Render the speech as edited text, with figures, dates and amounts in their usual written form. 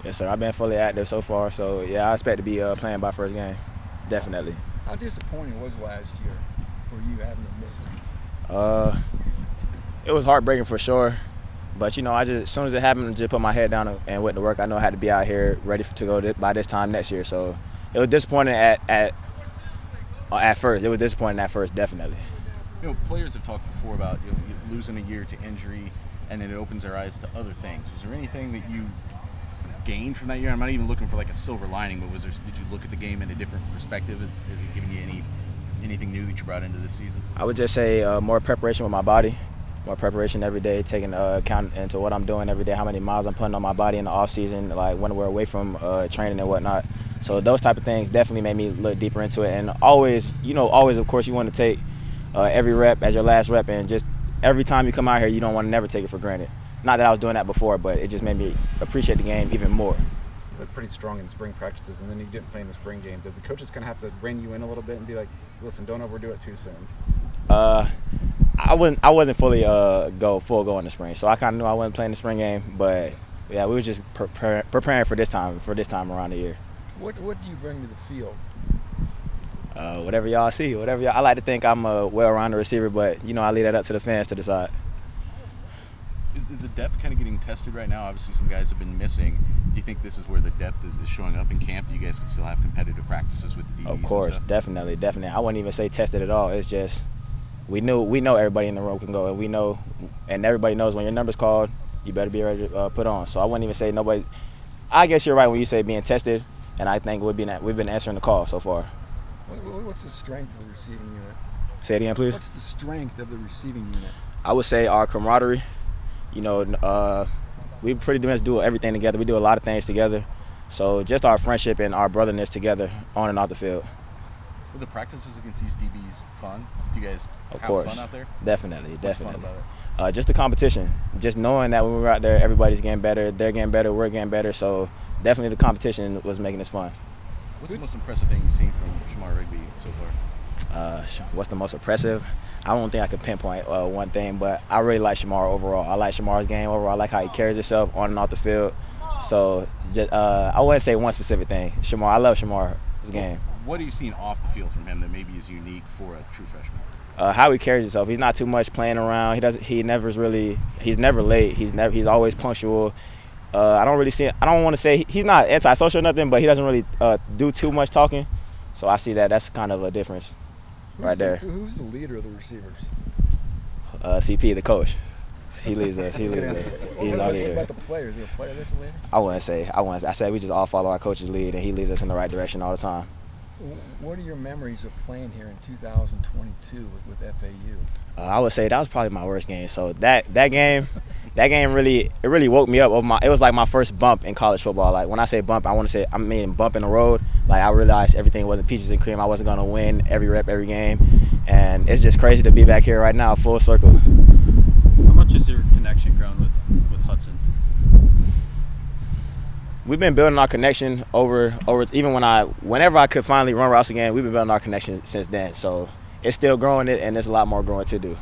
Yes, sir. I've been fully active so far, so yeah, I expect to be playing by first game, definitely. How disappointing was last year for you having to miss him? Uh, it was heartbreaking for sure, but I just as soon as it happened, I just put my head down and went to work. I know I had to be out here ready to go by this time next year. So it was disappointing at first. It was disappointing at first, definitely. Players have talked before about losing a year to injury, and then it opens their eyes to other things. Was there anything that you gained from that year? I'm not even looking for like a silver lining, but did you look at the game in a different perspective? Is it giving you anything new that you brought into this season? I would just say more preparation with my body, more preparation every day, taking account into what I'm doing every day, how many miles I'm putting on my body in the off season, like when we're away from training and whatnot. So those type of things definitely made me look deeper into it. And always, of course, you want to take every rep as your last rep, and just every time you come out here, you don't want to never take it for granted. Not that I was doing that before, but it just made me appreciate the game even more. You look pretty strong in spring practices, and then you didn't play in the spring game. Did the coaches kind of have to rein you in a little bit and be like, listen, don't overdo it too soon? I wasn't fully full go in the spring, so I kind of knew I wasn't playing the spring game. But yeah, we were just preparing for this time around the year. What do you bring to the field? Whatever y'all see, I like to think I'm a well-rounded receiver, but I leave that up to the fans to decide. Is the depth kind of getting tested right now? Obviously, some guys have been missing. Do you think this is where the depth is showing up in camp? Do you guys can still have competitive practices with the DBs? Of course, definitely. I wouldn't even say tested at all. It's just we know everybody in the room can go, and we know, and everybody knows when your number's called, you better be ready to put on. So I wouldn't even say nobody. I guess you're right when you say being tested, and I think we've been answering the call so far. What's the strength of the receiving unit? Say it again, please. What's the strength of the receiving unit? I would say our camaraderie. We pretty much do everything together. We do a lot of things together. So just our friendship and our brotherness together on and off the field. Were the practices against these DBs fun? Do you guys have fun out there? Definitely. What's fun about it? Just the competition. Just knowing that when we're out there, everybody's getting better. They're getting better. We're getting better. So definitely the competition was making this fun. What's the most impressive thing you've seen from Jahmal Edrine so far? What's the most impressive? I don't think I could pinpoint one thing, but I really like Shamar overall. I like Shamar's game overall. I like how he carries himself on and off the field. So I wouldn't say one specific thing. I love Shamar's game. What are you seeing off the field from him that maybe is unique for a true freshman? How he carries himself. He's not too much playing around. He's never late. He's always punctual. I don't want to say he's not antisocial or nothing, but he doesn't really do too much talking. So I see that's kind of a difference right there. Who's the leader of the receivers? CP, the coach. He leads us. He's our What leader. about the players? Is there a player that's a leader? I said we just all follow our coach's lead, and he leads us in the right direction all the time. What are your memories of playing here in 2022 with FAU? I would say that was probably my worst game. So that game really woke me up. It was like my first bump in college football. Like when I say bump, I mean bump in the road. Like I realized everything wasn't peaches and cream. I wasn't gonna win every rep, every game, and it's just crazy to be back here right now, full circle. How much is your connection grown with Hudson? We've been building our connection over even whenever I could finally run routes again. We've been building our connection since then. So it's still growing, and there's a lot more growing to do.